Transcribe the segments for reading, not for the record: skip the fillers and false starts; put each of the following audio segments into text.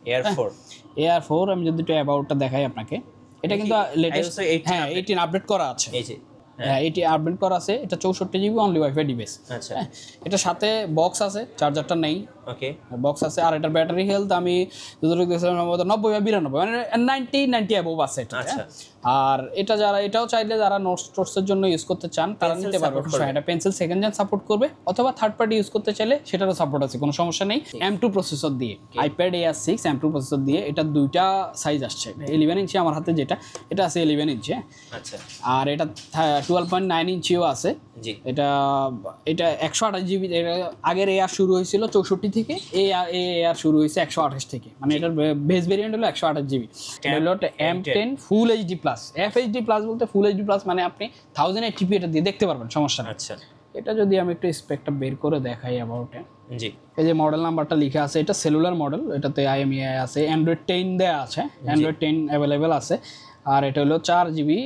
AR4 আমি যদি একটু অ্যাবাউটটা দেখাই আপনাকে, এটা কিন্তু লেটেস্ট, হ্যাঁ 18 আপডেট করা আছে, এই যে হ্যাঁ এটি আপডেট করা আছে। এটা 64 জিবি অনলি ওয়াইফাই ডিভাইস। আচ্ছা, এটার সাথে বক্স আছে, চার্জারটা নেই। ওকে, বক্স আছে। আর এটার ব্যাটারি হেলথ আমি যতটুকু দেখছিলাম 90 বা 92, মানে 90 অ্যাবভ আছে এটা। আচ্ছা, আর এটা যারা এটাও চাইলে যারা নোটসের জন্য ইউজ করতে চান তারা নিতে পারবে। এটা পেন্সিল সেকেন্ড জেন সাপোর্ট করবে, অথবা থার্ড পার্টি ইউজ করতে চাইলে সেটারও সাপোর্ট আছে, কোনো সমস্যা নেই। M2 প্রসেসর দিয়ে, আইপ্যাড Air 6 M2 প্রসেসর দিয়ে। এটা দুইটা সাইজ আসছে, 11 ইঞ্চি আমার হাতে যেটা, এটা আছে 11 ইঞ্চি। আচ্ছা, আর এটা 12.9 ইঞ্চিও আছে। জি, এটা 128 জিবি। আগের Air শুরু হয়েছিল 64 থেকে, Air শুরু হয়েছে 128 থেকে, মানে এটার বেস ভেরিয়েন্ট হলো 128 জিবি। হলো M10 full HD plus. FHD plus বলতে ফুল এইচডি প্লাস মানে আপনি 1080p এটা দিয়ে দেখতে পারবেন, সমস্যা নেই। আচ্ছা, এটা যদি আমি একটু স্পেকটা বের করে দেখাই অ্যাবাউট, জি এই যে মডেল নাম্বারটা লেখা আছে, এটা সেলুলার মডেল, এটাতে IMEI আছে, Android 10 দেয়া আছে, Android 10 অ্যাভেলেবেল আছে। আর এটা হলো 4 জিবি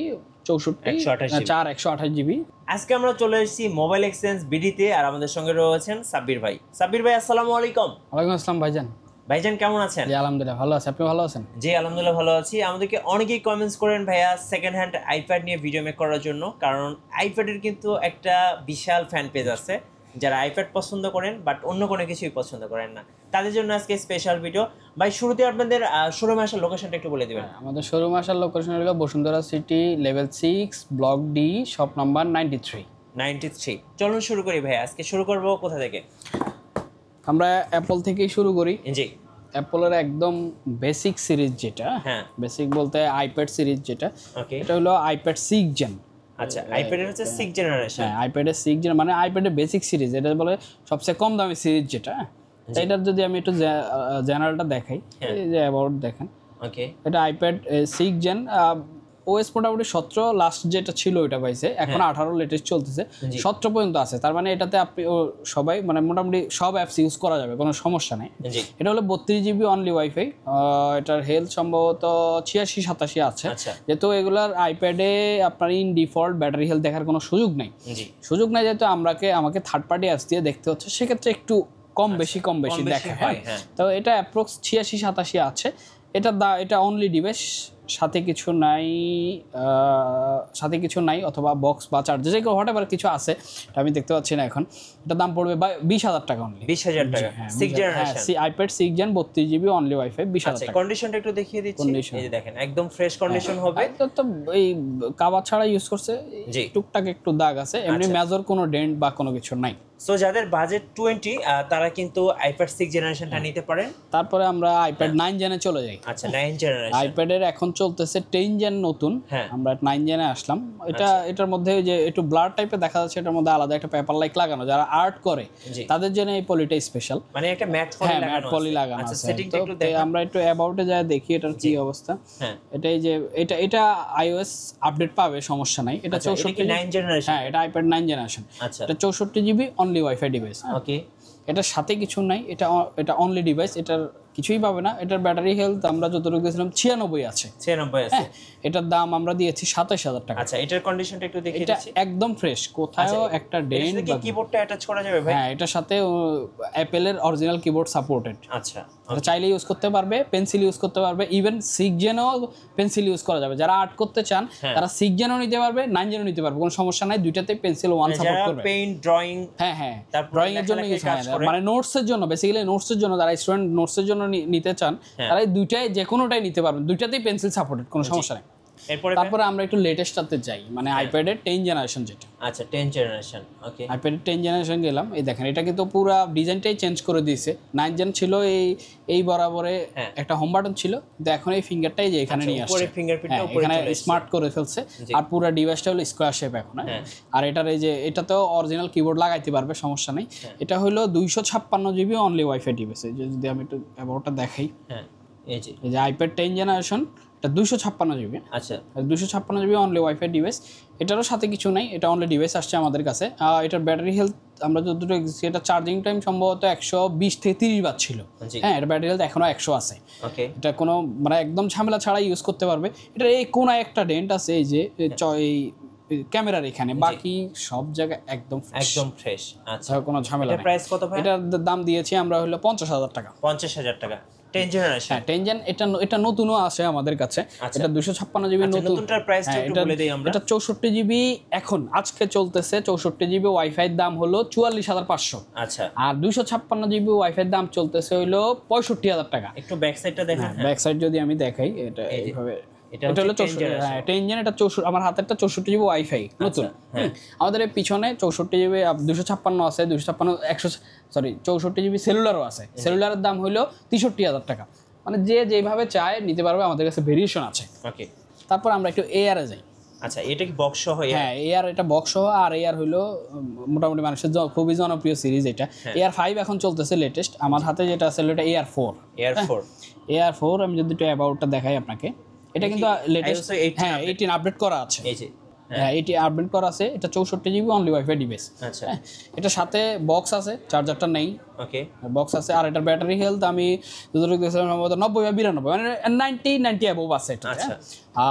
128 জিবি। আজকে আমরা চলে এসেছি মোবাইল এক্সচেঞ্জ বিডিতে, আর আমাদের সঙ্গে রয়েছেন সাব্বির ভাই। সাব্বির ভাই আসসালামু আলাইকুম। ওয়ালাইকুম আসসালাম ভাইজান। ভাইজান কেমন আছেন? জি আলহামদুলিল্লাহ ভালো আছি, আপনি ভালো আছেন? জি আলহামদুলিল্লাহ ভালো আছি। আমাদেরকে অনেকেই কমেন্টস করেন ভাইয়া সেকেন্ড হ্যান্ড আইপ্যাড নিয়ে ভিডিও মেক করার জন্য, কারণ আইপ্যাডের কিন্তু একটা বিশাল ফ্যান পেজ আছে যারা আইপ্যাড পছন্দ করেন বাট অন্য কোনো কিছুই পছন্দ করেন না, তাদের জন্য আজকে স্পেশাল ভিডিও। ভাই শুরুতে আপনাদের শোরুমে আসার লোকেশনটা একটু বলে দিবেন। আমাদের শোরুমে আসার লোকেশন হলো Bashundhara city, level 6, block D, shop number 93। চলুন শুরু করি ভাই। আজকে শুরু করব কোথা থেকে? আমরা অ্যাপল থেকেই শুরু করি। জি, অ্যাপলের একদম বেসিক সিরিজ যেটা, হ্যাঁ বেসিক বলতে আইপ্যাড সিরিজ যেটা, এটা হলো আইপ্যাড 6 জেন। আচ্ছা, আইপ্যাডের হচ্ছে 6 জেনারেশন। হ্যাঁ আইপ্যাডের 6 জেন মানে আইপ্যাডের বেসিক সিরিজ, এটা বলে সবচেয়ে কম দামি সিরিজ যেটা। এটার যদি আমি একটু জেনারেলটা দেখাই, এই যে অ্যাবাউট দেখেন। ওকে, এটা আইপ্যাড 6 জেন, ওএস মোটামুটি 17 লাস্ট যেটা ছিল ওইটা পাইছে, এখন 18 লেটেস্ট চলতেছে, 17 পর্যন্ত আছে। তার মানে এটাতে আপনি সবাই মানে মোটামুটি সব অ্যাপস ইউজ করা যাবে, কোনো সমস্যা নেই। এটা হলো 32 জিবি অনলি ওয়াইফাই। এটার হেলথ সম্ভবত 86-87 আছে, যেহেতু এগুলার আইপ্যাডে আপনার ইন ডিফল্ট ব্যাটারি হেলথ দেখার কোনো সুযোগ নেই। যেহেতু আমাকে থার্ড পার্টি অ্যাপস দিয়ে দেখতে হচ্ছে, সেক্ষেত্রে একটু কম বেশি দেখা হয়। তো এটা অ্যাপ্রক্স 86-87 আছে। এটা অনলি ডিভাইস, সাথে কিছু নাই অথবা বক্স বা চার্জার যে হোয়াট এভার কিছু আছে, এটা আমি দেখতে পাচ্ছি না এখন। এটা দাম পড়বে 20,000 টাকা অনলি। 20,000 টাকা, 6 generation iPad 6 gen 32 GB only wifi 20,000 টাকা। কন্ডিশনটা একটু দেখিয়ে দিচ্ছি, এই যে দেখেন একদম ফ্রেশ কন্ডিশন হবে। তো এই কভার ছাড়া ইউজ করছে, টুকটাক একটু দাগ আছে, এমনি মেজর কোনো ডেন্ট বা কোনো কিছু নাই। সো যাদের বাজেট 20 তারা কিন্তু আইপ্যাড 6 জেনারেশনটা নিতে পারেন। তারপরে আমরা আইপ্যাড 9 জেনে চলে যাই। আচ্ছা, 9 জেনারেশন। আইপ্যাডের এখন চলতেছে 10 জেন নতুন, আমরা 9 জেনে আসলাম। এটার মধ্যে যে একটু ব্লার টাইপের দেখা যাচ্ছে, এটার মধ্যে আলাদা একটা পেপার লাইক লাগানো, যারা আর্ট করে তাদের জন্য এই পলিটা স্পেশাল, মানে একটা ম্যাট পলি লাগানো আছে। তো আমরা একটু অ্যাবাউটে যায় দেখি এটার কি অবস্থা। এটাই যে এটা iOS আপডেট পাবে, সমস্যা নাই। এটা 64 9 জেনারেশন। হ্যাঁ, এটা আইপ্যাড 9 জেনারেশন। এটা 64 জিবি অনলি ওয়াইফাই ডিভাইস। ওকে, এটার সাথে কিছু নাই, এটা অনলি ডিভাইস, এটার কিছুই পাবে না। এটার ব্যাটারি হেলথ আমরা যতটুকু দিয়েছিলাম 96 আছে। এটার দাম আমরা দিয়েছি 27,000 টাকা। আচ্ছা, এটার কন্ডিশনটা একটু দেখিয়ে দিচ্ছি। এটা একদম ফ্রেশ, কোথাও একটা ডেন্ট বা কিবোর্ডটা অ্যাটাচ করা যাবে ভাই? হ্যাঁ, এটার সাথে অ্যাপেলের অরিজিনাল কিবোর্ড সাপোর্টেড। আচ্ছা, চাইলে ইউজ করতে পারবে, পেন্সিল ইউজ করতে পারবে, ইভেন 6 জেনও পেন্সিল ইউজ করা যাবে। যারা আর্ট করতে চান তারা 6 জেনও নিতে পারবে, 9 জেনও নিতে পারবে, কোনো সমস্যা নাই। দুইটাতেই পেন্সিল 1 সাপোর্ট করবে। পেইন্ট, ড্রয়িং, হ্যাঁ ড্রয়িং এর জন্য ইউজ হয়, মানে নোটসের জন্য, বেসিক্যালি নোটসের জন্য, যারা স্টুডেন্ট নোটসের জন্য নিতে চান তারা দুইটাই যে কোনোটাই নিতে পারবেন, দুইটাতেই পেন্সিল সাপোর্টেড, কোনো সমস্যা নেই। তারপরে আমরা একটু লেটেস্টটাতে যাই, মানে আইপ্যাডের 10 জেনারেশন যেটা। আচ্ছা, 10 জেনারেশন। ওকে, আইপ্যাডের 10 জেনারেশন গেলাম। এই দেখেন, এটা কিন্তু পুরো ডিজাইনটাই চেঞ্জ করে দিয়েছে। 9 জেন ছিল এই বরাবরে একটা হোম বাটন ছিল, কিন্তু এখন এই ফিঙ্গারটাই যে এখানে নিয়ে আসছে, এখানে স্মার্ট করে ফেলছে। আর পুরো ডিভাইসটা হলো স্কোয়ার শেপ এখন। আর এটার এই যে এটাতেও অরিজিনাল কিবোর্ড লাগাইতে পারবে, সমস্যা নেই। এটা হলো 256 জিবি অনলি ওয়াইফাই ডিভাইস। যদি আমি একটু অ্যাবাউটটা দেখাই, এই যে আইপ্যাড 10 জেনারেশন, এটা 256 জিবি। আচ্ছা, 256 জিবি অনলি ওয়াইফাই ডিভাইস। এটারও সাথে কিছু নাই, এটা অনলি ডিভাইস আসছে আমাদের কাছে। এটার ব্যাটারি হেলথ আমরা যতটুকু, এটা চার্জিং টাইম সম্ভবত 120 থেকে 30 বার ছিল। হ্যাঁ, এটা ব্যাটারি হেলথ এখনো 100 আছে। এটা কোনো মানে একদম ঝামেলা ছাড়া ইউজ করতে পারবে। এটার এই কোনায় একটা ডেন্ট আছে, এই যে এই ক্যামেরার এখানে, বাকি সব জায়গায় একদম ফ্রেশ। আচ্ছা, কোনো ঝামেলা নেই। প্রাইস কত ভাই? এটার দাম দিয়েছি আমরা হলো 50,000 টাকা। 50,000 টাকা। 10 জেনারেশন। হ্যাঁ 10 জেন, এটা নতুনও আছে আমাদের কাছে। এটা 256 জিবি নতুন। নতুনটার প্রাইসটা একটু বলে দেই আমরা। এটা 64 জিবি এখন আজকে চলতেছে। 64 জিবি ওয়াইফাই এর দাম হলো 44500। আচ্ছা। আর 256 জিবি ওয়াইফাই এর দাম চলতেছে হলো 65000 টাকা। একটু ব্যাক সাইডটা দেখেন। ব্যাক সাইড যদি আমি দেখাই, এটা এইভাবে, এটা হলো 10 জেন। এটা 64, আমার হাতেরটা 64 জিবি ওয়াইফাই নতুন। আমাদের এই পিছনে 64 জিবি 256 আছে, 256 64 জিবি সেলুলারও আছে। সেলুলারের দাম হলো 63000 টাকা। মানে যে যেভাবে চায় নিতে পারবে, আমাদের কাছে ভেরিয়েশন আছে। ওকে, তারপর আমরা একটু এআর এ যাই। আচ্ছা, এটা কি বক্স সহ? হ্যাঁ এআর, এটা বক্স সহ। আর এআর হলো মোটামুটি মানুষের খুবই জনপ্রিয় সিরিজ এটা। এআর 5 এখন চলতেছে লেটেস্ট। আমার হাতে যেটা আছে এটা এআর 4। এআর 4 আমি যদি একটু অ্যাবাউটটা দেখাই আপনাকে, এটা কিন্তু লেটেস্ট। হ্যাঁ 18 আপডেট করা আছে। হ্যাঁ 18 আপডেট করা আছে। এটা 64 জিবি অনলি ওয়াইফাই ডিভাইস। আচ্ছা, এটা সাথে বক্স আছে, চার্জারটা নেই। ওকে, বক্স আছে। আর এটার ব্যাটারি হেলথ আমি যতটুকু দেখছিলাম সম্ভবত 90 বা 92, মানে 90 অ্যাবোভ আছে এটা।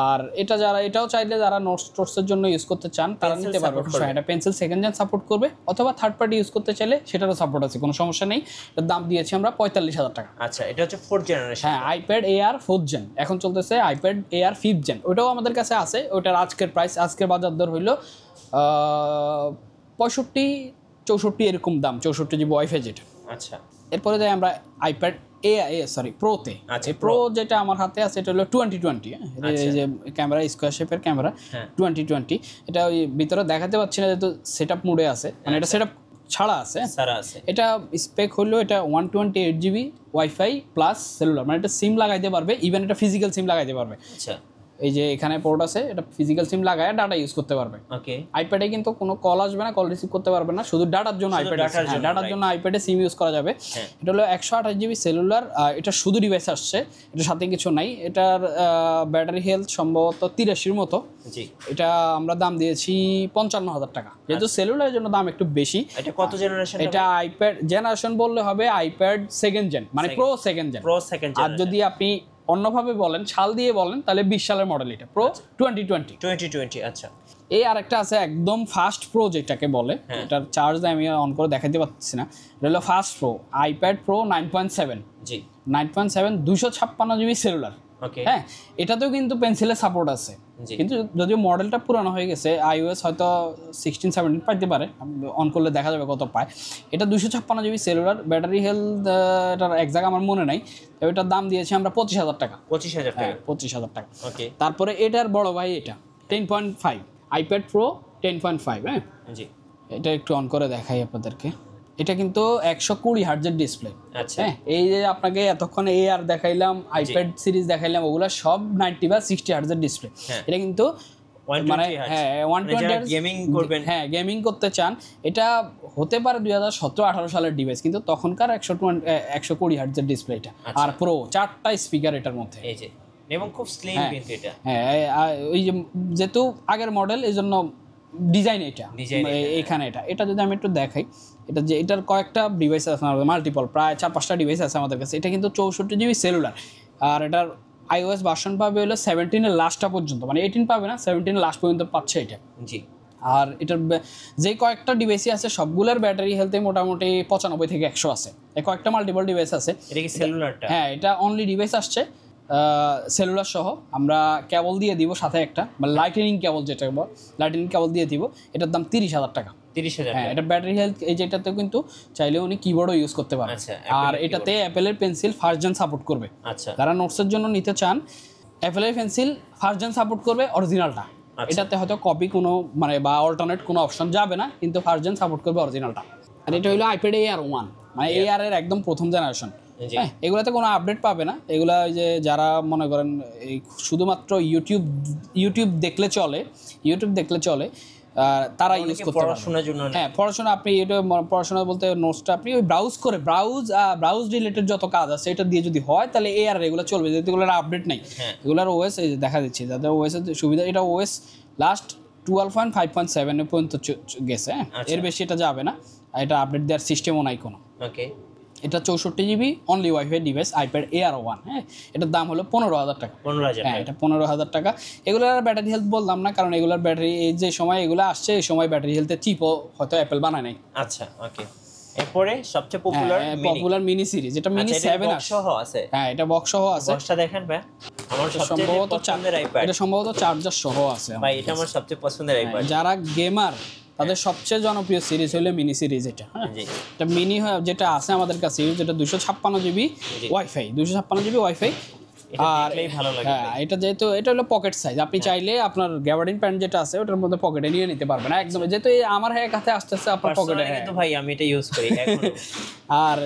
আর এটা যারা, এটাও চাইলে যারা নোটসের জন্য ইউজ করতে চান তারা নিতে পারবে। এটা পেন্সিল সেকেন্ড জেন সাপোর্ট করবে, অথবা থার্ড পার্টি ইউজ করতে চাইলে সেটারও সাপোর্ট আছে, কোনো সমস্যা নেই। এটার দাম দিয়েছি আমরা 45000 টাকা। আচ্ছা, এটা হচ্ছে 4th জেনারেশন। হ্যাঁ, আইপ্যাড এআর 4th জেন এখন চলতেছে। আইপ্যাড এআর 5th জেন ওটাও আমাদের কাছে আছে। ওটার আজকের প্রাইস, আজকের বাজার দর হইল 65-64 এরকম দাম, 64 জিবি ওয়াইফাই যেটা। আচ্ছা, এরপরে যাই আমরা আইপ্যাড প্রোতে। আচ্ছা, প্রো যেটা আমার হাতে আছে এটা হলো 2020। এই যে ক্যামেরা, স্কোয়ার শেপের ক্যামেরা 2020। এটা ওই ভিতরে দেখাতে পাচ্ছি না যেহেতু সেটআপ মোডে আছে, মানে এটা সেটআপ ছাড়া আছে। এটা স্পেক হলো এটা 128 জিবি ওয়াইফাই প্লাস সেলুলার, মানে এটা সিম লাগাইতে পারবে, ইভেন এটা ফিজিক্যাল সিম লাগাইতে পারবে। আচ্ছা, এই যে এখানে পোর্ট আছে, এটা ফিজিক্যাল সিম লাগায় ডাটা ইউজ করতে পারবে। ওকে, আইপ্যাডে কিন্তু কোনো কল আসবে না, কল রিসিভ করতে পারবে না, শুধু ডাটার জন্য আইপ্যাড, ডাটার জন্য আইপ্যাডে সিম ইউজ করা যাবে। এটা হলো 128 জিবি সেলুলার। এটা শুধু ডিভাইস আসছে, এটার সাথে কিছু নাই। এটার ব্যাটারি হেলথ সম্ভবত 83 মতো। এটা আমরা দাম দিয়েছি 55000 টাকা, যেহেতু সেলুলারের জন্য দাম একটু বেশি। এটা কত জেনারেশন? এটা আইপ্যাড জেনারেশন বললে হবে আইপ্যাড সেকেন্ড জেন, মানে প্রো সেকেন্ড জেন। আর যদি আপনি অন্যভাবে বলেন, সাল দিয়ে বলেন, তাহলে 20 সালের মডেল। এটা প্রো 2020। আচ্ছা, এই আরেকটা আছে একদম ফাস্ট প্রো যেটাকে বলে। এটার চার্জ আমি অন করে দেখাতে পাচ্ছি না। এটা হলো fast pro, iPad pro 9.7। 9.7 256 GB cellular. হ্যাঁ, এটাতেও কিন্তু পেন্সিলের সাপোর্ট আছে, কিন্তু যদিও মডেলটা পুরানো হয়ে গেছে, iOS হয়তো 16-17 পাইতে পারে, অন করলে দেখা যাবে কত পায়। এটা 256 জিবি সেলুলার। ব্যাটারি হেলথ এটার একজাক্ট আমার মনে নাই। এটার দাম দিয়েছি আমরা 25000 টাকা। 25000 টাকা। তারপরে এটার বড় ভাই, এটা 10.5 আইপ্যাড প্রো 10.5। হ্যাঁ, এটা একটু অন করে দেখাই আপনাদেরকে। এটা কিন্তু 120 হার্টজের ডিসপ্লে। হ্যাঁ, এই যে আপনাকে এতক্ষণ এআর দেখাইলাম, আইপ্যাড সিরিজ দেখাইলাম, ওগুলা সব 90 বা 60 হার্টজের ডিসপ্লে। এটা কিন্তু মানে 120 গেমিং করবেন, হ্যাঁ গেমিং করতে চান, এটা হতে পারে 2017-18 সালের ডিভাইস, কিন্তু তখনকার 120 হার্টজের ডিসপ্লে এটা। আর প্রো 4টা স্পিকার এটার মধ্যে, এবং খুব স্লিম কিন্তু এটা। হ্যাঁ, ওই যে যেহেতু আগের মডেল, এই জন্য ডিজাইন এটা এখানে। এটা যদি আমি একটু দেখাই, এটা যে এটার কয়েকটা ডিভাইস আছে আমাদের, মাল্টিপল প্রায় 4-5টা ডিভাইস আছে আমাদের কাছে। এটা কিন্তু 64 জিবি সেলুলার। আর এটার iOS ভার্সন পাবে হলো 17 এর লাস্টটা পর্যন্ত, মানে 18 পাবে না, 17 এর লাস্ট পর্যন্ত পাচ্ছে এটা। আর এটার যে কয়েকটা ডিভাইসই আছে সবগুলোর ব্যাটারি হেলথে মোটামুটি 95 থেকে 100 আছে। কয়েকটা মাল্টিপল ডিভাইস আছে। এটা কি সেলুলারটা? হ্যাঁ, এটা অনলি ডিভাইস আসছে সেলুলার সহ। আমরা কেবল দিয়ে দিব সাথে একটা, মানে লাইটনিং কেবল, যেটা লাইটনিং কেবল দিয়ে দিব। এটার দাম 30000 টাকা। 30000। হ্যাঁ, এটা ব্যাটারি হেলথ, এই যেটাতে কিন্তু চাইলে উনি কিবোর্ডও ইউজ করতে পারেন। আর এটাতে অ্যাপেলের পেন্সিল ফার্স্ট জেন সাপোর্ট করবে। যারা নোটসের জন্য নিতে চান, অ্যাপেলের পেন্সিল ফার্স্ট জেন সাপোর্ট করবে, অরিজিনালটা। এটাতে হয়তো কপি কোনো মানে বা অল্টারনেট কোনো অপশন যাবে না, কিন্তু ফার্স্ট জেন সাপোর্ট করবে অরিজিনালটা। আর এটা হলো আইপ্যাড এআর 1, মানে এআর এর একদম প্রথম জেনারেশন। হ্যাঁ, এগুলাতে কোনো আপডেট পাবে না। এগুলা ওই যে যারা মনে করেন এই শুধুমাত্র ইউটিউব দেখলে চলে, তারা ইউজ করতে পারে পড়াশোনার জন্য। হ্যাঁ, পড়াশোনা, আপনি এটা পড়াশোনা বলতে নোটসটা আপনি ওই ব্রাউজ রিলেটেড যত কাজ আছে এটা দিয়ে যদি হয়, তাহলে এআর এগুলো চলবে, যেহেতু এগুলোর আপডেট নেই। এগুলোর ওএস এই যে দেখা দিচ্ছে, যাদের ওএস এর সুবিধা, এটা ওএস লাস্ট 12.5.7 পর্যন্ত গেছে। এর বেশি এটা যাবে না। এটা আপডেট দেওয়ার সিস্টেমও নাই কোনো। এটা 64 GB only wifi device, iPad AR 1। হ্যাঁ, এটার দাম হলো 15000 টাকা। হ্যাঁ, এটা 15000 টাকা। এগুলোর ব্যাটারি হেলথ বললাম না, কারণ এগুলোর ব্যাটারি, এই যে সময় এগুলো আসছে, এই সময় ব্যাটারি হেলথের চিপও হয়তো অ্যাপেল বানায় নাই। আচ্ছা, ওকে। এরপরে সবচেয়ে পপুলার মিনি সিরিজ, এটা মিনি 7 সহ আছে। হ্যাঁ, এটা বক্স সহ আছে। বক্সটা দেখেন ভাই, আমার সবচেয়ে পছন্দের আইপ্যাড। এটা সম্ভবত চার্জার সহ আছে ভাই, এটা আমার সবচেয়ে পছন্দের আইপ্যাড। যারা গেমার তাদের সবচেয়ে জনপ্রিয় সিরিজ হলো মিনি সিরিজ। এটা এটা মিনি যেটা আছে আমাদের কাছে, যেটা 256 জিবি ওয়াইফাই, 256 জিবি ওয়াইফাই। আর এটা যেহেতু এটা হলো পকেট সাইজ, আপনি চাইলে আপনার গ্যাবার্ডিন প্যান্ট যেটা আছে ওটার মধ্যে পকেটে নিয়ে নিতে পারবেন একদম, যেহেতু আমার কাছে আসতে আপনার পকেটে। কিন্তু ভাই আমি এটা ইউজ করি এখন। আর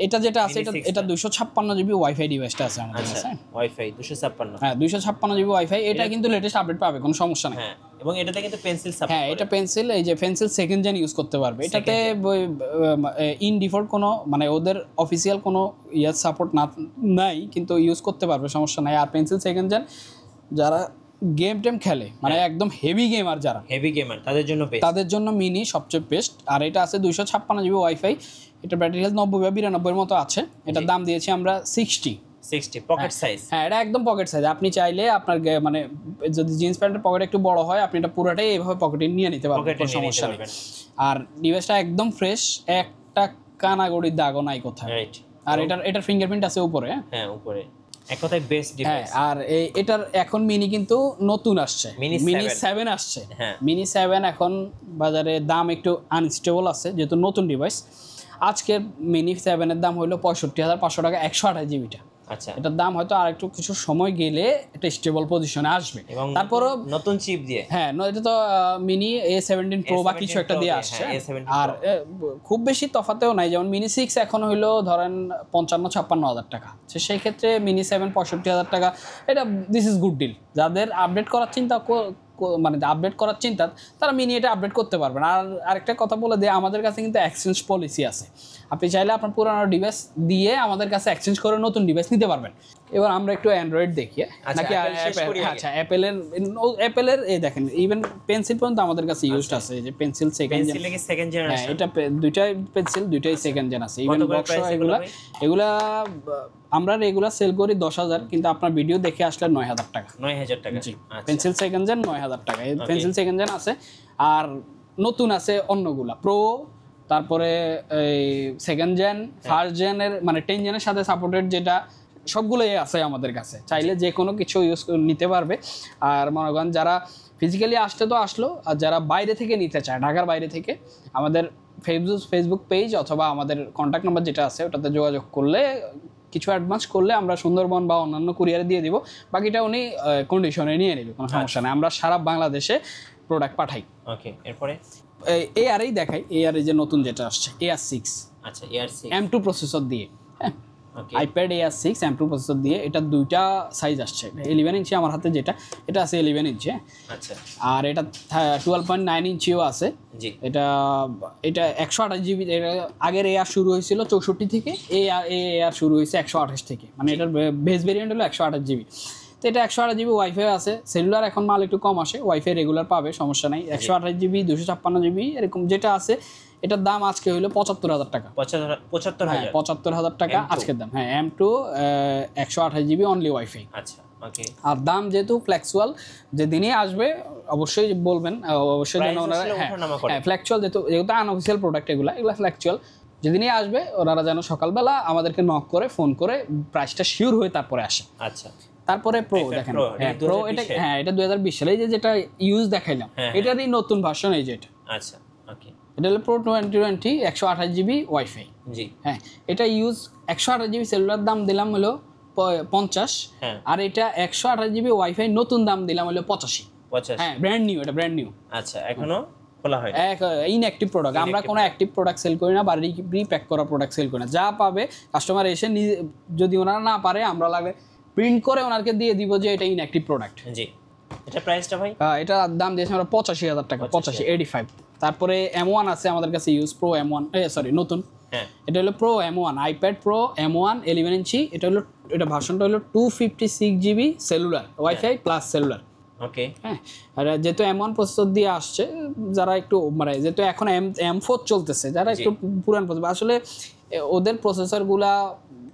এটা যেটা আছে এটা 256 জিবি ওয়াইফাই ডিভাইসটা আছে আমাদের কাছে। ওয়াইফাই 256, হ্যাঁ 256 জিবি ওয়াইফাই। এটা কিন্তু লেটেস্ট আপডেট পাবে, কোনো সমস্যা নেই। হ্যাঁ, এবং এটাতে কিন্তু পেন্সিল সাপোর্ট। হ্যাঁ, এটা পেন্সিল, এই যে পেন্সিল সেকেন্ড জেন ইউজ করতে পারবে। এটাতে ইন ডিফল্ট কোনো মানে ওদের অফিসিয়াল কোনো সাপোর্ট নাই, কিন্তু ইউজ করতে পারবে, সমস্যা নাই। আর পেন্সিল সেকেন্ড জেন যারা গেম টেম খেলে, মানে একদম হেভি গেমার, যারা হেভি গেমার তাদের জন্য মিনি সবচেয়ে বেস্ট। আর এটা আছে 256 জিবি ওয়াইফাই। এটা ব্যাটারি হেলথ 90 বা 92 এর মতো আছে। এটার দাম দিয়েছি আমরা 60 পকেট সাইজ। হ্যাঁ, এটা একদম পকেট সাইজ। আপনি চাইলে আপনার মানে যদি জিন্স প্যান্টের পকেট একটু বড় হয়, আপনি এটা পুরোটাই এইভাবে পকেটে নিয়ে নিতে পারবেন, কোনো সমস্যা নেই। আর ডিভাইসটা একদম ফ্রেশ, একটা কানাগড়ির দাগও নাই কোথায়। আর এটার ফিঙ্গারপ্রিন্ট আছে উপরে। হ্যাঁ, উপরে এক কথায় বেস্ট ডিভাইস। আর এটার এখন মিনি কিন্তু নতুন আসছে, মিনি 7 আসছে। মিনি 7 এখন বাজারে দাম একটু আনস্টেবল আছে, যেহেতু নতুন ডিভাইস। আজকে মিনি 7 এর দাম হলো 65,500 টাকা 128 জিবিটা। আচ্ছা, এটার দাম হয়তো আর একটু কিছু সময় গেলে এটা স্টেবল পজিশনে আসবে। তারপরও নতুন চিপ দিয়ে, হ্যাঁ, এটা তো মিনি A17 প্রো বা কিছু একটা দিয়ে আসছে। আর খুব বেশি তফাতেও নাই, যেমন মিনি 6 এখন হইলো ধরেন 55-56 হাজার টাকা। সেই ক্ষেত্রে মিনি 7 65,000 টাকা, এটা দিস ইজ গুড ডিল। যাদের আপডেট করার চিন্তা মানে আপডেট করার চিন্তা, তারা মিনি এটা আপডেট করতে পারবেন। আর আরেকটা কথা বলে দেয়, আমাদের কাছে কিন্তু এক্সচেঞ্জ পলিসি আছে। আপনি চাইলে আপনার পুরানো ডিভাইস দিয়ে আমাদের কাছে এক্সচেঞ্জ করে নতুন ডিভাইস নিতে পারবেন। এবার আমরা একটু অ্যান্ড্রয়েড দেখি নাকি। আচ্ছা, অ্যাপেলের এই দেখেন, ইভেন পেন্সিল পর্যন্ত আমাদের কাছে ইউজড আছে। যে পেন্সিল সেকেন্ড জেনারেশন, এটা দুইটাই পেন্সিল, দুইটাই সেকেন্ড জেন আছে। ইভেন বক্স এগুলা আমরা রেগুলার সেল করি 10,000, কিন্তু আপনার ভিডিও দেখে আসলে 9,000 টাকা। 9,000 টাকা পেন্সিল সেকেন্ড জেন 9,000 টাকা। এই পেন্সিল সেকেন্ড জেন আছে। আর নতুন আছে অন্যগুলা প্রো, তারপরে এই সেকেন্ড জেন, ফার্স্ট জেনের মানে 10 জেনের সাথে সাপোর্টেড, যেটা সবগুলোই আছে আমাদের কাছে। চাইলে যে কোনো কিছু ইউজ নিতে পারবে। আর মনে করেন যারা ফিজিক্যালি আসতে তো আসলো, আর যারা বাইরে থেকে নিতে চায়, ঢাকার বাইরে থেকে, আমাদের ফেসবুক পেজ অথবা আমাদের কন্ট্যাক্ট নাম্বার যেটা আছে ওটাতে যোগাযোগ করলে, কিছু অ্যাডভান্স করলে আমরা সুন্দরবন বা অন্যান্য কুরিয়ারে দিয়ে দিব। বাকিটা উনি কন্ডিশনে নিয়ে নেবে, কোনো সমস্যা নেই। আমরা সারা বাংলাদেশে প্রোডাক্ট পাঠাই। ওকে, এরপরে AR-এই দেখাই। AR-এই যে নতুন যেটা আসছে AR6। আচ্ছা, AR6 M2 প্রসেসর দিয়ে। হ্যাঁ, আইপ্যাড AR6 M2 প্রসেসর দিয়ে। এটা দুইটা সাইজ আসছে। 11 ইঞ্চি আমার হাতে যেটা, এটা আছে 11 ইঞ্চি। আচ্ছা, আর এটা 12.9 ইঞ্চিও আছে। এটা 128 জিবি। আগের AR শুরু হয়েছিল 64 থেকে, AR শুরু হয়েছে 128 থেকে। মানে এটার বেস ভেরিয়েন্ট হলো 128 জিবি। তো এটা 128 জিবি ওয়াইফাই আছে। সেলুলার এখন মাল একটু কম আসে, ওয়াইফাই রেগুলার পাবে, সমস্যা নাই। 128 জিবি 256 জিবি এরকম যেটা আছে, এটার দাম আজকে হইলো 75,000 টাকা। 75,000 টাকা আজকের দাম। হ্যাঁ, M2 128 জিবি অনলি ওয়াইফাই। আচ্ছা, ওকে। আর দাম যেহেতু ফ্লেক্সুয়াল, যেদিনই আসবে অবশ্যই বলবেন, অবশ্যই যেন ওনারা, হ্যাঁ ফ্লেক্সুয়াল, যেহেতু আনঅফিসিয়াল প্রোডাক্ট এগুলো ফ্লেক্সুয়াল, যেদিনই আসবে ওনারা যেন সকালবেলা আমাদেরকে নক করে ফোন করে প্রাইসটা শিওর হয়ে তারপরে আসে। আচ্ছা, তারপরে প্রো দেখেন। হ্যাঁ, প্রো এটা, হ্যাঁ এটা 2020 সালে যেটা ইউজ দেখাইলাম, এটারই নতুন ভার্সন এই যেটা। আচ্ছা, ওকে। এটা হলো প্রো 2020 128 জিবি ওয়াইফাই। জি, হ্যাঁ, এটা ইউজ 128 জিবি সেলুলার দাম দিলাম হলো 50। আর এটা 128 জিবি ওয়াইফাই নতুন দাম দিলাম হলো 85। হ্যাঁ, ব্র্যান্ড নিউ, এটা ব্র্যান্ড নিউ। আচ্ছা, এখনো খোলা হয় ইনঅ্যাক্টিভ প্রোডাক্ট। আমরা কোনো অ্যাক্টিভ প্রোডাক্ট সেল করি না, বাড়ি প্যাক করা প্রোডাক্ট সেল করি না। যা পাবে কাস্টমার এসে যদি ওনারা না পারে, আমরা লাগে প্রিন্ট করে ওনাকে দিয়ে দিব যে এটা ইনঅ্যাক্টিভ প্রোডাক্ট। জি, এটা প্রাইসটা ভাই? এটা দাম দিয়েছি আমরা 85,000 টাকা। 85 তারপরে M1 আছে আমাদের কাছে, ইউজ প্রো M1, নতুন। এটা হলো pro M1, iPad pro M1 11 ইঞ্চি। এটা ভার্সনটা হলো 256 GB cellular wifi plus cellular. Okay, হ্যাঁ। আর যেহেতু M1 প্রসেসর দিয়ে আসছে, যারা একটু মানে যেহেতু এখন M4 চলতেছে, যারা একটু পুরান প্রসেসর, আসলে ওদের প্রসেসরগুলা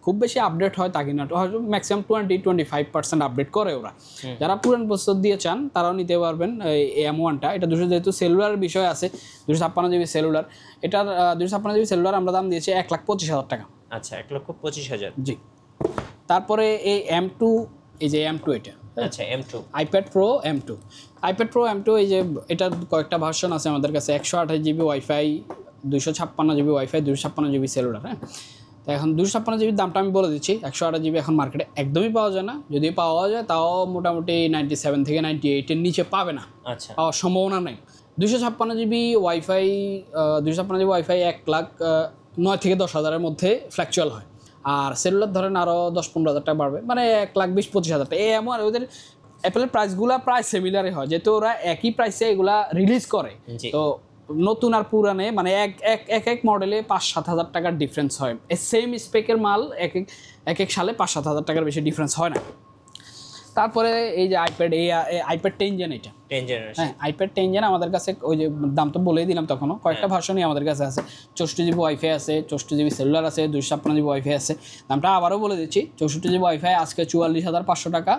খুব বেশি আপডেট হয় তা কিনা, হয়তো ম্যাক্সিমাম 20-25% আপডেট করে ওরা। যারা পুরান প্রসেসর দিয়ে চান তারাও নিতে পারবেন এই M1টা। এটা 200 যেহেতু সেলুলার বিষয় আছে, 256 জিবি সেলুলার, এটার 256 জিবি সেলুলার আমরা দাম দিয়েছি 1,25,000 টাকা। আচ্ছা, 1,25,000। জি। তারপরে এই M2, এই যে M2 এটা, আচ্ছা M2 iPad Pro M2, এই যে এটার কয়েকটা ভার্সন আছে আমাদের কাছে, 128 GB wifi, 256 GB wifi, 256 GB cellular. হ্যাঁ, তো এখন 256 জিবির দামটা আমি বলে দিচ্ছি। 128 জিবি এখন মার্কেটে একদমই পাওয়া যায় না, যদি পাওয়া যায় তাও মোটামুটি 97 থেকে 98-এর নিচে পাবে না, আচ্ছা, পাওয়ার সম্ভাবনা নেই। 256 জিবি ওয়াইফাই 1,09,000 থেকে 10,000-এর মধ্যে ফ্ল্যাকচুয়াল হয়। আর সেলুলার ধরেন আরও 10-15,000 টাকা বাড়বে, মানে 1,20,000-25,000 টাকা। এমন ওদের অ্যাপেলের প্রাইসগুলো প্রায় সিমিলারই হয়, যেহেতু ওরা একই প্রাইসে এগুলা রিলিজ করে। তো নতুন আর পুরানে মানে এক মডেলে 5-7 হাজার টাকার ডিফারেন্স হয়। সেম স্পেকের মাল এক এক সালে 5-7 হাজার টাকার বেশি ডিফারেন্স হয় না। তারপরে এই যে iPad 10 জেন, এটা 10 জেনারেশন। হ্যাঁ, iPad 10 জেন আমাদের কাছে, ওই যে দাম তো বলেই দিলাম তখনও, কয়েকটা ভার্সনই আমাদের কাছে আছে। 64 জিবি ওয়াইফাই আছে, 64 জিবি সেলুলার আছে, 256 জিবি ওয়াইফাই আছে। দামটা আবারও বলে দিচ্ছি, 64 জিবি ওয়াইফাই আজকে 44,500 টাকা,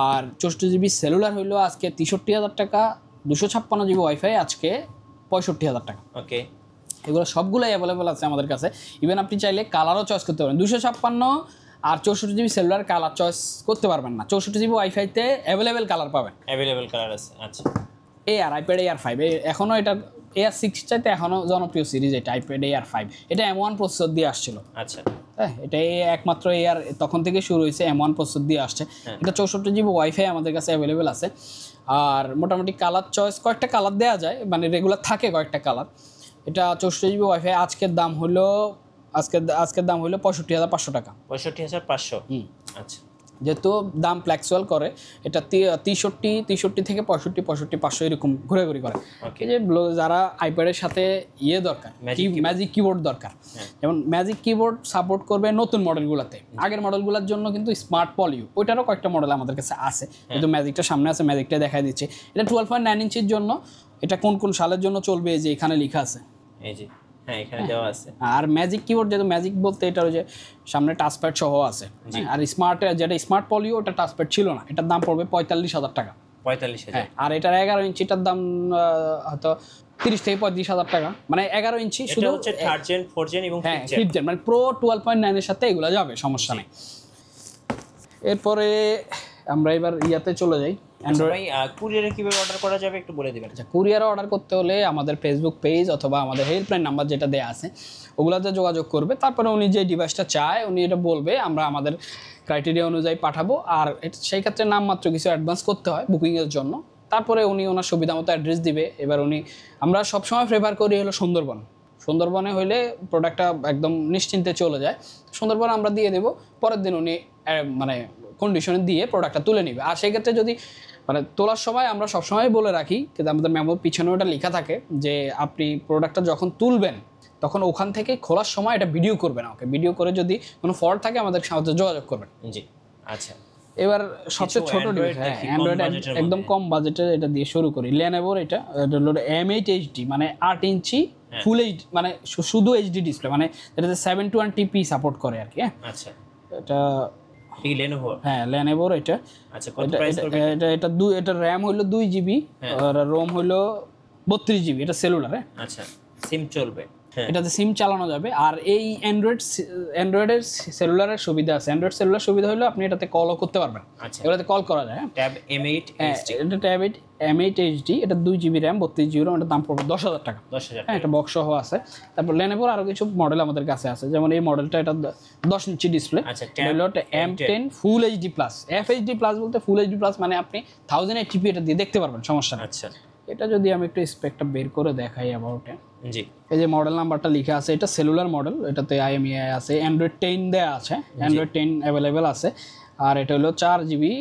আর 64 জিবি সেলুলার হইলো আজকে 63,000 টাকা, 256 জিবি ওয়াইফাই আজকে 65,000 টাকা। ওকে, এগুলো সবগুলোই অ্যাভেলেবেল আছে আমাদের কাছে। ইভেন আপনি চাইলে কালারও চয়েস করতে পারেন। 256 আর 64 জিবি সেলুলার কালার চয়েস করতে পারবেন না, 64 জিবি ওয়াইফাইতে অ্যাভেলেবেল কালার পাবেন, অ্যাভেলেবেল কালার আছে। আচ্ছা, iPad Air 5 এখনও, এটা Air 6 চাইতে এখনও জনপ্রিয় সিরিজ এটা iPad Air 5। এটা M1 প্রসেসর দিয়ে আসছিল। আচ্ছা, হ্যাঁ, এটা একমাত্র Air তখন থেকে শুরু হয়েছে, M1 প্রসেসর দিয়ে আসছে। এটা 64 জিবি ওয়াইফাই আমাদের কাছে অ্যাভেলেবেল আছে। আর মোটামুটি কালার চয়েস কয়েকটা কালার দেওয়া যায়, মানে রেগুলার থাকে কয়েকটা কালার। এটা 64 জিবি ওয়াইফাই আজকের দাম হলো 65,500 টাকা। 65,500। আচ্ছা, যেহেতু দাম ফ্ল্যাকচুয়াল করে, এটা 63 থেকে 65,500 এরকম ঘুরে করে। এই যে যারা আইপ্যাডের সাথে দরকার, ম্যাজিক কিবোর্ড দরকার, যেমন ম্যাজিক কিবোর্ড সাপোর্ট করবে নতুন মডেলগুলোতে। আগের মডেলগুলোর জন্য কিন্তু স্মার্ট পলিও, ওইটারও কয়েকটা মডেল আমাদের কাছে আছে, কিন্তু ম্যাজিকটা সামনে আছে, ম্যাজিকটা দেখাই দিচ্ছে। এটা 12.9 ইঞ্চির জন্য, এটা কোন সালের জন্য চলবে যে এখানে লেখা আছে, এই যে হ্যাঁ এখানে দেওয়া আছে। আর ম্যাজিক কিবোর্ড, যেহেতু ম্যাজিক বলতে এটা ওই যে সামনে টাচপ্যাড সহ আছে। আর যেটা স্মার্ট পলিও, ওটা টাচপ্যাড ছিল না, এটার দাম পড়বে 45,000 টাকা। 45,000। আর এটার 11 ইঞ্চিটার দাম হয়তো 30 থেকে 35,000 টাকা, মানে 11 ইঞ্চি শুধু হচ্ছে 3rd জেন, 4th জেন এবং 5th জেন, মানে প্রো 12.9 এর সাথে এগুলো যাবে, সমস্যা নেই। এরপরে আমরা এবার ইয়াতে চলে যাই, ভাই কুরিয়ারে কিভাবে অর্ডার করা যাবে একটু বলে দিবেন। আচ্ছা, কুরিয়ারে অর্ডার করতে হলে আমাদের ফেসবুক পেজ অথবা আমাদের হেল্পলাইন নাম্বার যেটা দেওয়া আছে ওগুলোতে যোগাযোগ করবে। তারপরে উনি যে ডিভাইসটা চায় উনি এটা বলবে, আমরা আমাদের ক্রাইটেরিয়া অনুযায়ী পাঠাবো। আর সেই ক্ষেত্রে নামমাত্র কিছু অ্যাডভান্স করতে হয় বুকিংয়ের জন্য। তারপরে উনি ওনার সুবিধা মতো অ্যাড্রেস দিবে। এবার আমরা সবসময় প্রেফার করি হলো সুন্দরবনে হইলে প্রোডাক্টটা একদম নিশ্চিন্তে চলে যায়। সুন্দরবনে আমরা দিয়ে দেবো, পরের দিন উনি মানে কন্ডিশনে দিয়ে প্রোডাক্টটা তুলে নেবে। আর সেই ক্ষেত্রে যদি মানে তোলার সময় আমরা সবসময় বলে রাখি, কিন্তু আমাদের মেমোর পিছনে ওটা লেখা থাকে যে আপনি প্রোডাক্টটা যখন তুলবেন তখন ওখান থেকে খোলার সময় এটা ভিডিও করবেন, ওকে ভিডিও করে যদি কোনো ফল্ট থাকে আমাদের সাথে যোগাযোগ করবেন। জি, আচ্ছা। এবার সবচেয়ে ছোট ডিভাইস, হ্যাঁ অ্যান্ড্রয়েড একদম কম বাজেটের, এটা দিয়ে শুরু করি। লেনোভোর এটা হলো M8 HD, মানে 8 ইঞ্চি ফুল এইচডি, মানে শুধু এইচডি ডিসপ্লে, মানে এটাতে 720p সাপোর্ট করে আর কি। হ্যাঁ, আচ্ছা, এটা লেনোভো, হ্যাঁ লেনোভোর এটা। আচ্ছা, কত প্রাইস করবে এটা RAM হলো 2 জিবি আর ROM হলো 32 জিবি। এটা সেলুলার। হ্যাঁ, আচ্ছা, সিম চলবে, এটাতে সিম চালানো যাবে। আর এই অ্যান্ড্রয়েডের সেলুলারের সুবিধা আছে। অ্যান্ড্রয়েড সেলুলার সুবিধা হলো আপনি এটাতে কলও করতে পারবেন। আচ্ছা, এগুলোতে কল করা যায়। ট্যাব M8 HD, এটা ট্যাব M8 HD, এটা 2 জিবি RAM 32 জিবি ROM, এটার দাম পড়বে 10,000 টাকা। 10,000। হ্যাঁ, এটা বক্স সহ আছে। তারপর লেনোভোর আরো কিছু মডেল আমাদের কাছে আছে, যেমন এই মডেলটা, এটা 10 ইঞ্চি ডিসপ্লে। আচ্ছা, হলো M10 ফুল HD প্লাস। FHD প্লাস বলতে ফুল HD প্লাস মানে আপনি 1080p এটা দিয়ে দেখতে পারবেন, সমস্যা নেই। আচ্টা, এটা যদি আমি একটু স্পেকটা বের করে দেখাই অ্যাবাউট এ, জি, এই যে মডেল নাম্বারটা লেখা আছে, এটা সেলুলার মডেল, এটাতে IMEI আছে, অ্যান্ড্রয়েড 10 দেয়া আছে, অ্যান্ড্রয়েড 10 অ্যাভেলেবেল আছে। আর এটা হলো 4 GB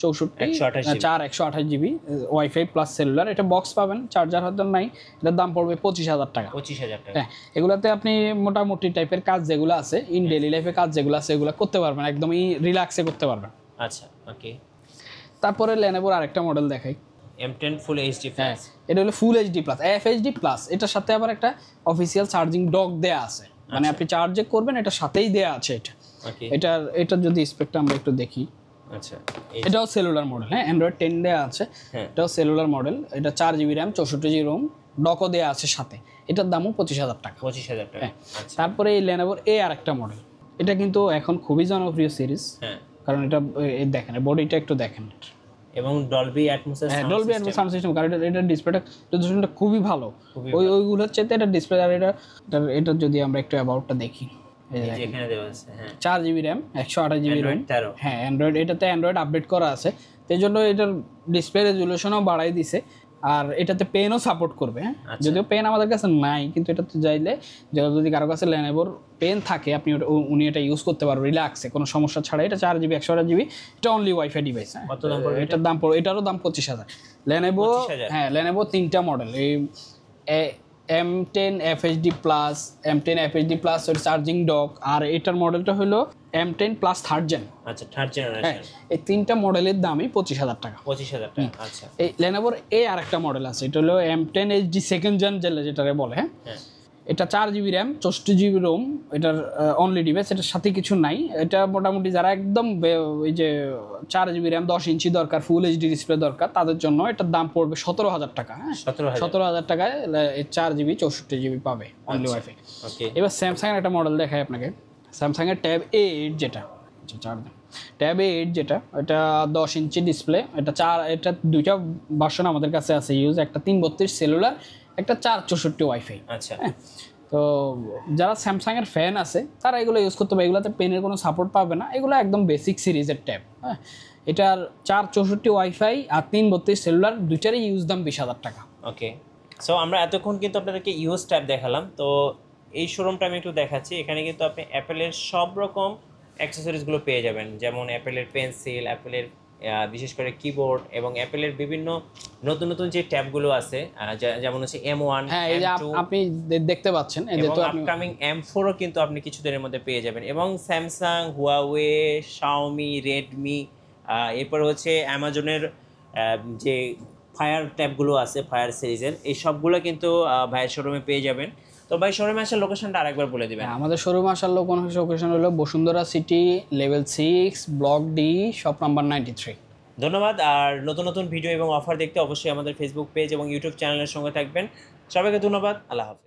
128 GB wifi plus cellular. এটা বক্স পাবেন, চার্জার হয়তো নাই। এটার দাম পড়বে 25,000 টাকা। 25,000 টাকা। হ্যাঁ, এগুলাতে আপনি মোটামুটি টাইপের কাজ যেগুলো আছে, ইন ডেইলি লাইফে কাজ যেগুলো আছে এগুলো করতে পারবেন, একদমই রিল্যাক্সে করতে পারবেন। আচ্ছা, ওকে। তারপরে লেনোভোর আরেকটা মডেল দেখাই, M10 ফুল HD প্লাস। এটা হলো ফুল HD প্লাস, FHD প্লাস। এটার সাথে আবার একটা অফিসিয়াল চার্জিং ডক দেয়া আছে, মানে আপনি চার্জ করবেন এটার সাথেই দেয়া আছে এটা। এটার যদি স্পেকটা আমরা একটু দেখি, আচ্ছা এটাও সেলুলার মডেল, হ্যাঁ অ্যান্ড্রয়েড 10 দেওয়া আছে, এটাও সেলুলার মডেল, এটা 4GB র্যাম 64GB রোম, ডকও দেওয়া আছে সাথে, এটার দামও 25,000 টাকা। 25,000 টাকা। তারপরে এই লেনোভোর এই আরেকটা মডেল, এটা কিন্তু এখন খুবই জনপ্রিয় সিরিজ, কারণ এটা দেখেন বডিটা একটু দেখেন, এবং ডলবি অ্যাটমস সাউন্ড সিস্টেম, কারণ এটা ডিসপ্লেটা রেজোলিউশনটা খুবই ভালো, ওইগুলোর চাইতে এটা ডিসপ্লে। আর এটা যদি আমরা একটু অ্যাবাউটটা দেখি, এখানে দেওয়া আছে 4GB র্যাম 128GB রোম, হ্যাঁ অ্যান্ড্রয়েড, এটাতে অ্যান্ড্রয়েড আপডেট করা আছে, এই জন্য এটার ডিসপ্লে রেজোলিউশনও বাড়াই দিছে, আর এটাতে পেনও সাপোর্ট করবে, হ্যাঁ যদিও পেন আমাদের কাছে নাই, কিন্তু এটাতে চাইলে যদি কারো কাছে লেনোভোর পেন থাকে আপনি উনি এটা ইউজ করতে পারবেন রিল্যাক্সে, কোনো সমস্যা ছাড়া। এটা 4GB 128GB, এটা অনলি ওয়াইফাই ডিভাইস, হ্যাঁ এটার দাম পড়বে, এটারও দাম 25,000। লেনোভো, হ্যাঁ লেনোভো 3টা মডেল, এই M10 FHD plus, M10 FHD plus ওর চার্জিং ডক, আর এটার মডেলটা হলো M10 প্লাস থার্ড জেন। আচ্ছা থার্ড জেনারেশন, এই 3টা মডেলের দামই 25,000 টাকা। 25,000 টাকা। আচ্ছা এই লেনোভোর এই আরেকটা মডেল আছে, এটা হলো M10 HD সেকেন্ড জেন যেটারে বলে, হ্যাঁ এটা 4GB র্যাম 64GB রোম, এটার অনলি ডিভাইস, এটার সাথে কিছু নাই। এটা মোটামুটি যারা একদম ওই যে 4GB র্যাম 10 ইঞ্চি দরকার, ফুল এইচডি ডিসপ্লে দরকার, তাদের জন্য এটার দাম পড়বে 17,000 টাকা, হ্যাঁ 17,000 টাকায় 4GB 64GB পাবে অনলি ওয়াইফাই। এবার স্যামসাং এর একটা মডেল দেখাই আপনাকে, স্যামসাং এর ট্যাব A8 যেটা, ট্যাব A8 যেটা, এটা 10 ইঞ্চি ডিসপ্লে, এটা দুইটা ভার্সন আমাদের কাছে আছে ইউজ, একটা 332 সেলুলার, একটা 464 ওয়াইফাই। আচ্ছা তো যারা স্যামসাং এর ফ্যান আছে তারা এগুলো ইউজ করতে পারে, এগুলোতে পেনের কোনো সাপোর্ট পাবে না, এগুলো একদম বেসিক সিরিজের ট্যাব, হ্যাঁ এটার 464 ওয়াইফাই আর 332 সেলুলার, দুইটারই ইউজ দাম 20,000 টাকা। ওকে, সো আমরা এতক্ষণ কিন্তু আপনাদেরকে ইউজ ট্যাব দেখালাম, তো এই শোরুমটা আমি একটু দেখাচ্ছি। এখানে কিন্তু আপনি অ্যাপেলের সব রকম অ্যাক্সেসরিজগুলো পেয়ে যাবেন, যেমন অ্যাপেলের পেন্সিল, অ্যাপেলের বিশেষ করে কিবোর্ড, এবং অ্যাপেলের বিভিন্ন নতুন নতুন যে ট্যাবগুলো আছে, যেমন হচ্ছে M1, হ্যাঁ এই যে আপনি দেখতে পাচ্ছেন, এবং আপকামিং M4ও কিন্তু আপনি কিছুদিনের মধ্যে পেয়ে যাবেন, এবং স্যামসাং, হুয়াওয়ে, শাওমি, রেডমি, এরপর হচ্ছে অ্যামাজনের যে ফায়ার ট্যাবগুলো আছে, ফায়ার সিরিজের, এই সবগুলো কিন্তু ভাইয়ের শোরুমে পেয়ে যাবেন। তো ভাই শোরুমে আসার লোকেশনটা আরেকবার বলে দিবেন। আমাদের শোরুমে আসার লোকেশন হলো Bashundhara city, level 6, block D, shop number 93। ধন্যবাদ। আর নতুন নতুন ভিডিও এবং অফার দেখতে অবশ্যই আমাদের ফেসবুক পেজ এবং ইউটিউব চ্যানেলের সঙ্গে থাকবেন। সবাইকে ধন্যবাদ, আল্লাহ হাফেজ।